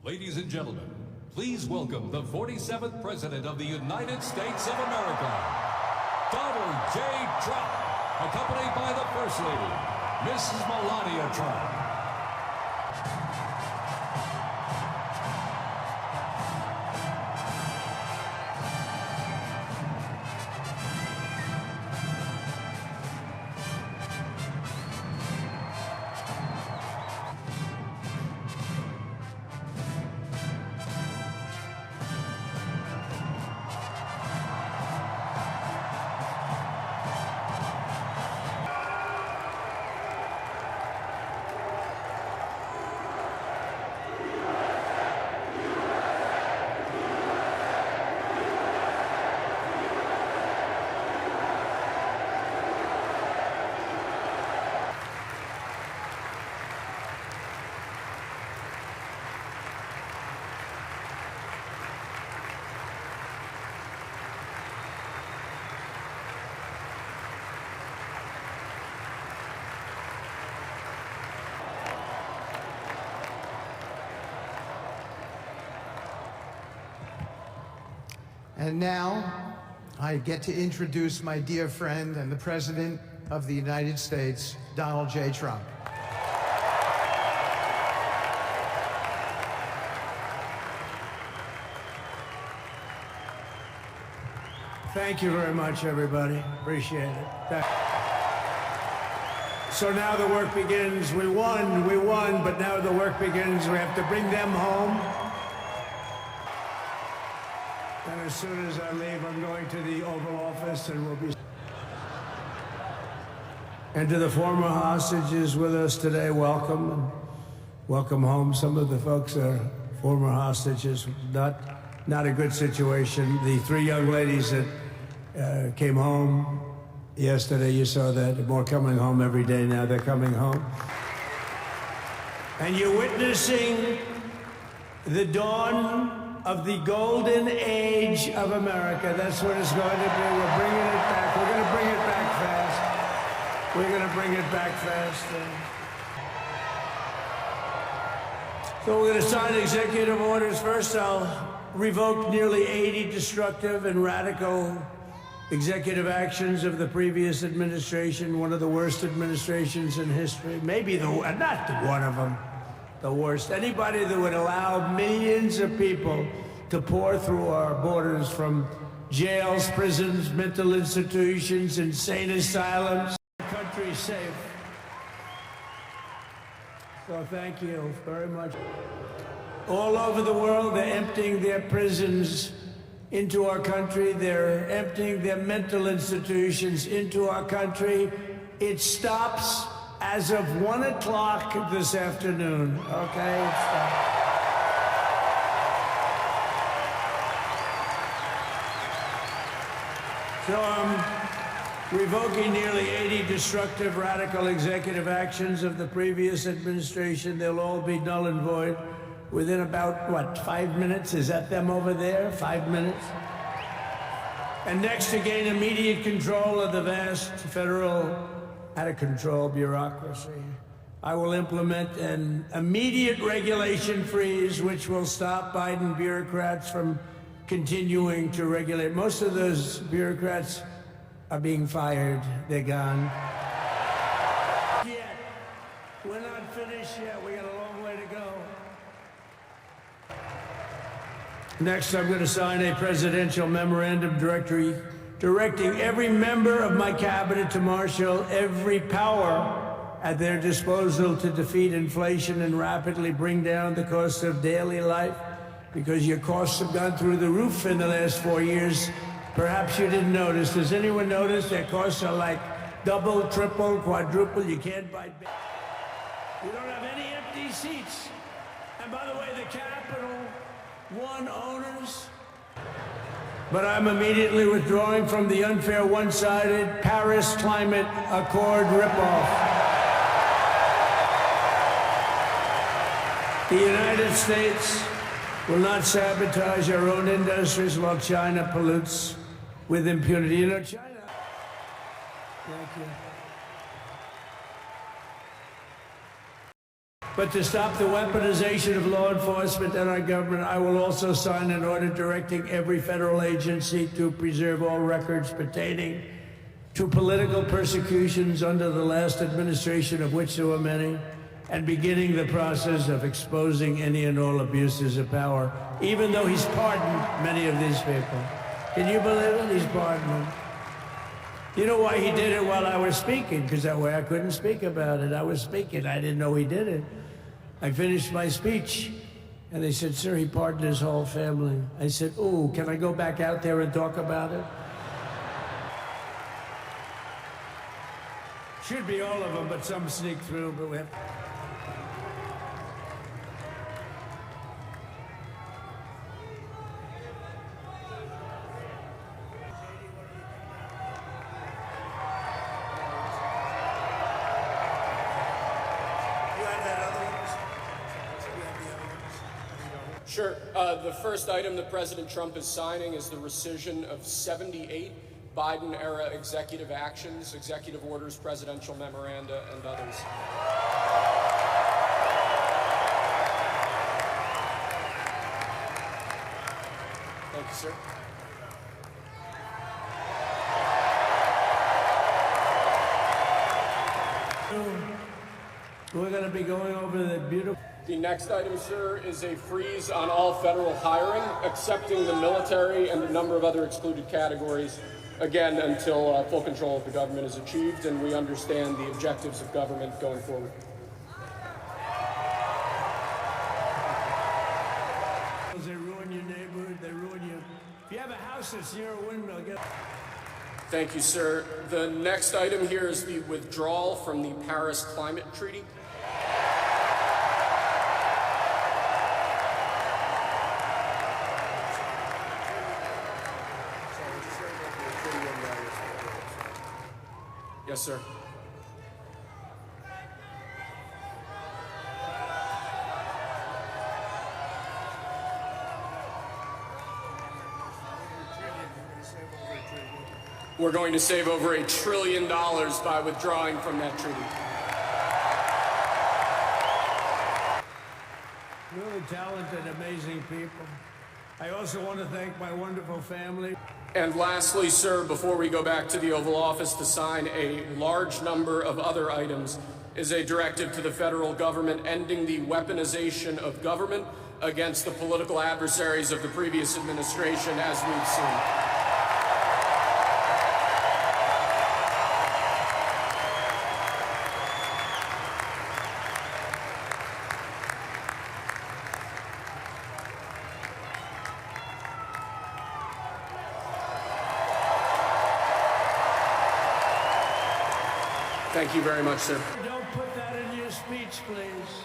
Ladies and gentlemen, please welcome the 47th President of the United States of America, Donald J. Trump, accompanied by the First Lady, Mrs. Melania Trump. And now, I get to introduce my dear friend and the President of the United States, Donald J. Trump. Thank you very much, everybody. Appreciate it. So now the work begins. We won, but now the work begins. We have to bring them home. And as soon as I leave, I'm going to the Oval Office and we'll be... And to the former hostages with us today, welcome. And welcome home. Some of the folks are former hostages. Not a good situation. The three young ladies that came home yesterday, you saw that. More coming home every day now. They're coming home. And you're witnessing the dawn of the golden age of America. That's what it's going to be. We're bringing it back. We're going to bring it back fast. We're going to bring it back fast. So we're going to sign executive orders. First, I'll revoke nearly 80 destructive and radical executive actions of the previous administration, one of the worst administrations in history. Maybe not one of them. The worst. Anybody that would allow millions of people to pour through our borders from jails, prisons, mental institutions, insane asylums. The country's safe. So thank you very much. All over the world, they're emptying their prisons into our country. They're emptying their mental institutions into our country. It stops as of 1 o'clock this afternoon, okay? So I'm revoking nearly 80 destructive, radical executive actions of the previous administration. They'll all be null and void within about, what, 5 minutes? Is that them over there? 5 minutes? And next, to gain immediate control of the vast federal out-of-control bureaucracy, I will implement an immediate regulation freeze which will stop Biden bureaucrats from continuing to regulate. Most of those bureaucrats are being fired. They're gone. Yet. We're not finished yet. We got a long way to go. Next, I'm going to sign a presidential memorandum directing every member of my cabinet to marshal every power at their disposal to defeat inflation and rapidly bring down the cost of daily life, because your costs have gone through the roof in the last 4 years. Perhaps you didn't notice. Does anyone notice their costs are like double, triple, quadruple? You can't buy... You don't have any empty seats. And by the way, the Capital One owners... But I'm immediately withdrawing from the unfair, one-sided Paris Climate Accord ripoff. The United States will not sabotage our own industries while China pollutes with impunity. You know, China... Thank you. But to stop the weaponization of law enforcement and our government, I will also sign an order directing every federal agency to preserve all records pertaining to political persecutions under the last administration, of which there were many, and beginning the process of exposing any and all abuses of power, even though he's pardoned many of these people. Can you believe it? He's pardoned them. You know why he did it while I was speaking? Because that way I couldn't speak about it. I was speaking. I didn't know he did it. I finished my speech, and they said, sir, he pardoned his whole family. I said, ooh, can I go back out there and talk about it? Should be all of them, but some sneak through, but we have... Sure. The first item that President Trump is signing is the rescission of 78 Biden-era executive actions, executive orders, presidential memoranda, and others. Thank you, sir. We're going to be going over the beautiful... The next item, sir, is a freeze on all federal hiring, excepting the military and a number of other excluded categories, again, until full control of the government is achieved and we understand the objectives of government going forward. They ruin your neighborhood, they ruin you. If you have a house that's near a windmill, get... Thank you, sir. The next item here is the withdrawal from the Paris Climate Treaty. Yes, sir. We're going to save over $1 trillion by withdrawing from that treaty. Really talented, amazing people. I also want to thank my wonderful family. And lastly, sir, before we go back to the Oval Office to sign a large number of other items, is a directive to the federal government ending the weaponization of government against the political adversaries of the previous administration, as we've seen. Thank you very much, sir. Don't put that in your speech, please.